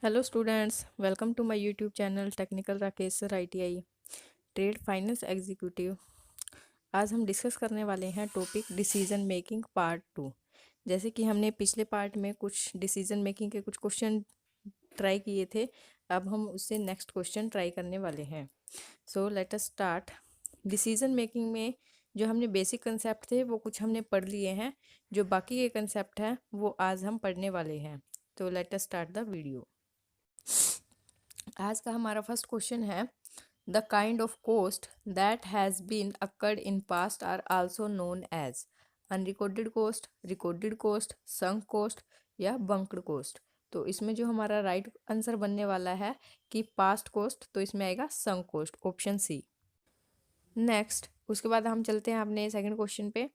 Hello students, welcome to my YouTube channel technical Rakesh sir ITI trade finance executive. आज हम discuss करने वाले हैं टॉपिक डिसीजन मेकिंग पार्ट 2। जैसे कि हमने पिछले पार्ट में कुछ डिसीजन मेकिंग के कुछ क्वेश्चन ट्राई किए थे, अब हम उससे नेक्स्ट क्वेश्चन ट्राई करने वाले हैं। So let us start. Decision making में जो हमने बेसिक कंसेप्ट थे वो कुछ हमने पढ़ लिए हैं, जो बाकी के कंसेप्ट हैं वो आज हम पढ़ने वाले हैं। तो let us start the video. आज का हमारा फर्स्ट क्वेश्चन है, the kind of cost that has been occurred in past are also known as unrecorded cost, recorded cost, sunk cost या बंक्ड कोस्ट। तो इसमें जो हमारा राइट आंसर बनने वाला है कि पास्ट कोस्ट, तो इसमें आएगा sunk cost, option C. Next, उसके बाद हम चलते हैं अपने सेकंड क्वेश्चन पे।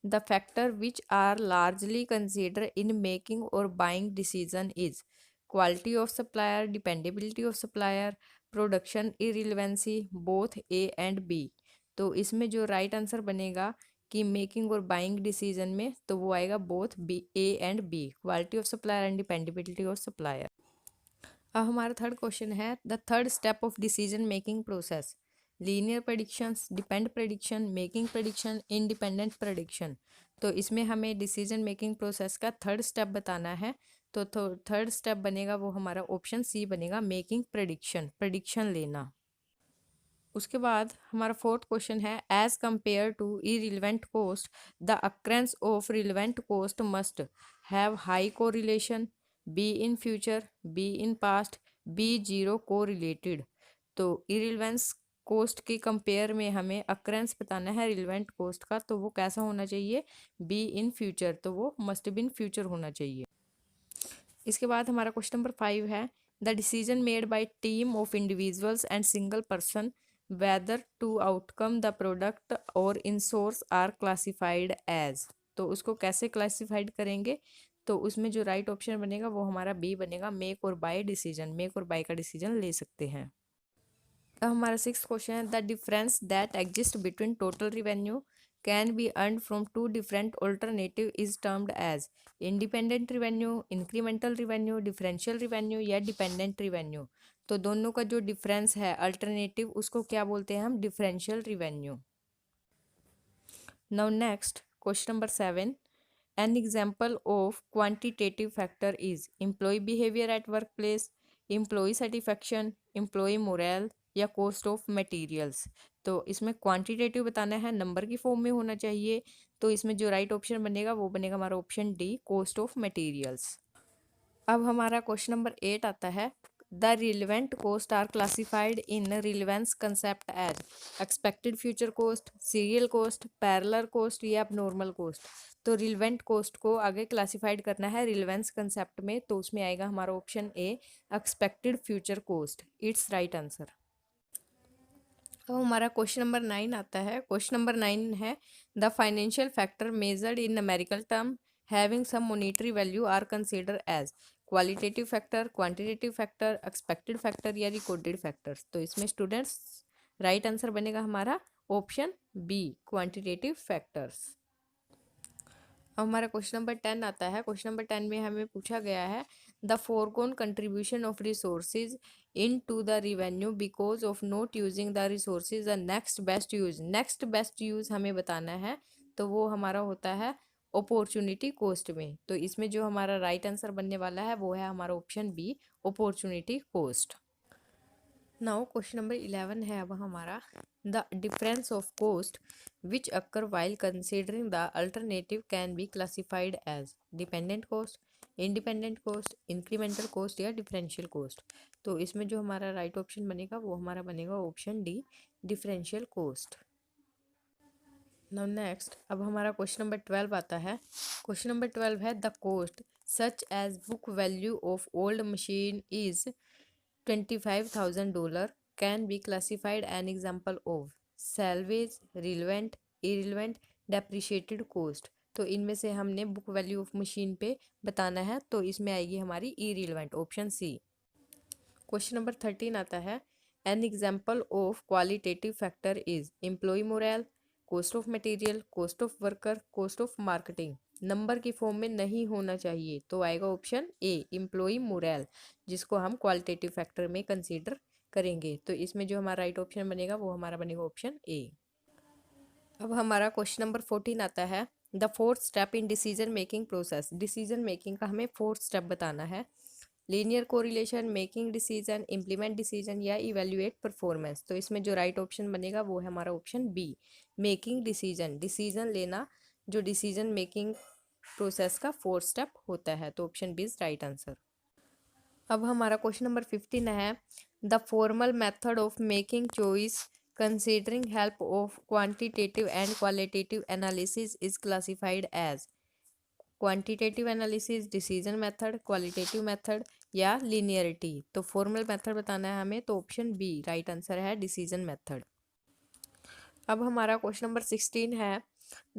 The factor which are largely consider in making or buying decision is quality of supplier, dependability of supplier, production irrelevancy, both A and B. तो इसमें जो राइट आंसर बनेगा कि मेकिंग और बाइंग डिसीजन में, तो वो आएगा both B, A and B, quality of supplier and dependability of supplier. अब हमारा थर्ड क्वेश्चन है, the third step of decision making process linear predictions, depend prediction, making prediction, independent prediction. तो इसमें हमें डिसीजन मेकिंग प्रोसेस का third step बताना है। तो थर्ड स्टेप बनेगा वो हमारा ऑप्शन सी बनेगा, मेकिंग प्रेडिक्शन, प्रेडिक्शन लेना। उसके बाद हमारा फोर्थ क्वेश्चन है, as compare to irrelevant cost the occurrence of relevant cost must have high correlation, be in future, be in past, be zero correlated. तो इरिलेवेंस कोस्ट के compare में हमें occurrences बताना है रिलेवेंट कोस्ट का, तो वो कैसा होना चाहिए, बी इन फ्यूचर, तो वो मस्ट बी इन फ्यूचर होना चाहिए। इसके बाद हमारा क्वेश्चन नंबर 5 है, the decision made by team of individuals and single person whether to outcome the product और insource are classified as. तो उसको कैसे क्लासिफाइड करेंगे, तो उसमें जो राइट ऑप्शन बनेगा वो हमारा बी बनेगा, मेक और बाय डिसीजन, मेक और बाय का डिसीजन ले सकते हैं। अब हमारा सिक्स क्वेश्चन है, the difference that exist between total revenue can be earn from two different alternative is termed as independent revenue, incremental revenue, differential revenue या डिपेंडेंट रिवेन्यू। तो दोनों का जो डिफरेंस है अल्टरनेटिव, उसको क्या बोलते हैं हम, differential revenue. Now next question number 7, an example of quantitative factor is employee behaviour at work place, employee satisfaction, employee morale या कॉस्ट ऑफ मटेरियल्स। तो इसमें क्वांटिटेटिव बताना है, नंबर की फॉर्म में होना चाहिए। तो इसमें जो राइट ऑप्शन बनेगा वो बनेगा हमारा option D, cost of materials. अब हमारा क्वेश्चन नंबर 8 आता है, the relevant cost are classified in relevance concept as expected future cost, serial cost, parallel cost या एबनॉर्मल कोस्ट। तो रिलेवेंट कोस्ट को आगे क्लासिफाइड करना है रिलेवेंस कंसेप्ट में, तो उसमें आएगा हमारा option A, expected future cost, it's right answer. तो हमारा क्वेश्चन नंबर 9 आता है। क्वेश्चन नंबर 9 है, the financial factor measured in numerical term having some monetary value are consider as qualitative factor, quantitative factor, expected factor या recorded factors. तो इसमें students right answer बनेगा हमारा ऑप्शन बी, क्वांटिटेटिव फैक्टर्स। अब हमारा question number 10 आता है। Question number 10 में हमें पूछा गया है, the forgone contribution of resources into the revenue because of not using the resources the next best use. Next best use हमें बताना है, तो वो हमारा होता है अपॉर्चुनिटी कॉस्ट में। तो इसमें जो हमारा राइट आंसर बनने वाला है वो है हमारा option B, opportunity cost. Now question number 11 है अब हमारा, the difference of cost which occur while considering the alternative can be classified as dependent cost, independent cost, incremental cost या डिफरेंशियल कोस्ट। तो इसमें जो हमारा राइट ऑप्शन बनेगा वो हमारा बनेगा option D, differential cost. Now next, अब हमारा क्वेश्चन नंबर 12 आता है। क्वेश्चन नंबर 12 है, the cost such as book value of old machine is $25,000 can be classified an example of salvage, relevant, irrelevant, depreciated cost। तो इनमें से हमने book value of machine पे बताना है, तो इसमें आएगी हमारी irrelevant, option C. Question number 13 आता है, an example of qualitative factor is employee morale, cost of material, cost of worker, cost of marketing. Number की फॉर्म में नहीं होना चाहिए, तो आएगा ऑप्शन ए एम्प्लॉय मोरल, जिसको हम क्वालिटेटिव फैक्टर में कंसीडर करेंगे। तो इसमें जो हमारा राइट ऑप्शन बनेगा वो हमारा बनेगा ऑप्शन ए। अब हमारा क्वेश्चन नंबर 14 आता है, the fourth step in decision making process. Decision making का हमें फोर्थ स्टेप बताना है। Linear correlation, making decision, implement decision या इवेल्युएट परफॉर्मेंस। तो इसमें जो राइट ऑप्शन बनेगा वो है हमारा option B making decision, decision लेना जो डिसीजन मेकिंग प्रोसेस का फोर्थ स्टेप होता है। तो option B is right answer. अब हमारा क्वेश्चन नंबर 15 है, the formal method of making choice considering help of quantitative and qualitative analysis is classified as quantitative analysis, decision method, qualitative method या linearity. तो formal method बताना है हमें, तो option B right answer है decision method. अब हमारा question number 16 है,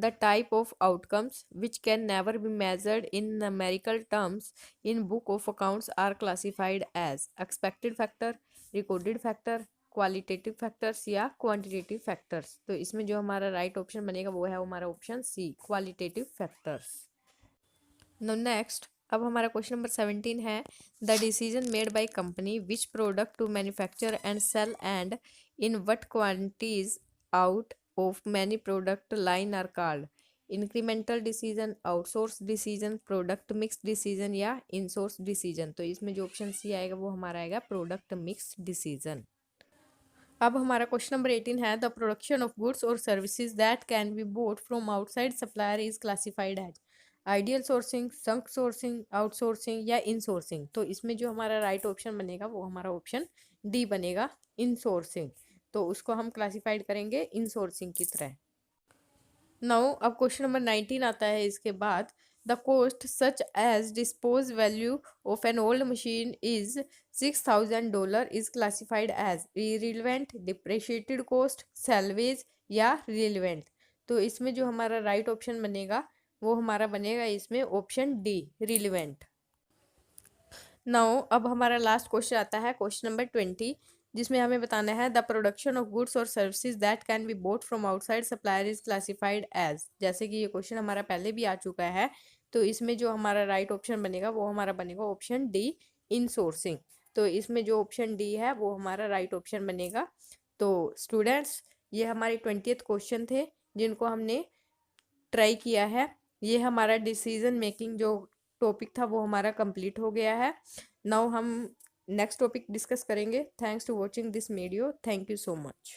the type of outcomes which can never be measured in numerical terms in book of accounts are classified as expected factor, recorded factor, qualitative factors या quantitative factors. तो इसमें जो हमारा right option बनेगा वो है हमारा option C qualitative factors. Now next, अब हमारा क्वेश्चन नंबर 17 है, the decision made by company which product to manufacture and sell and in what quantities out of many product line are called incremental decision, outsource decision, product mix decision या insource decision. तो इसमें जो option C आएगा वो हमारा आएगा product mix decision. अब हमारा क्वेश्चन नंबर 18 है, द प्रोडक्शन ऑफ गुड्स और services that can be bought from outside supplier is classified as ideal sourcing, sunk sourcing, outsourcing या इनसोर्सिंग। तो इसमें जो हमारा राइट ऑप्शन बनेगा वो हमारा ऑप्शन डी बनेगा इनसोर्सिंग। तो उसको हम क्लासिफाइड करेंगे इनसोर्सिंग की तरह। नाउ अब क्वेश्चन नंबर 19 आता है इसके बाद, the cost such as dispose value of an old machine is $6,000 is classified as relevant, depreciated cost, salvage या रिलेवेंट। तो इसमें जो हमारा राइट ऑप्शन बनेगा वो हमारा बनेगा इसमें ऑप्शन डी रिलेवेंट। नाउ अब हमारा लास्ट क्वेश्चन आता है क्वेश्चन नंबर 20, जिसमें हमें बताना है द प्रोडक्शन ऑफ गुड्स और services that can be bought from outside supplier is classified as. जैसे कि ये क्वेश्चन हमारा पहले भी आ चुका है, तो इसमें जो हमारा राइट ऑप्शन बनेगा वो हमारा बनेगा ऑप्शन डी इनसोर्सिंग। तो इसमें जो ऑप्शन डी है वो हमारा राइट ऑप्शन बनेगा। तो स्टूडेंट्स, ये हमारे 20th क्वेश्चन थे जिनको हमने ट्राई किया है। ये हमारा डिसीजन मेकिंग जो टॉपिक था वो हमारा कंप्लीट हो गया है। नाउ हम नेक्स्ट टॉपिक डिस्कस करेंगे। Thanks to watching this video. Thank you so much.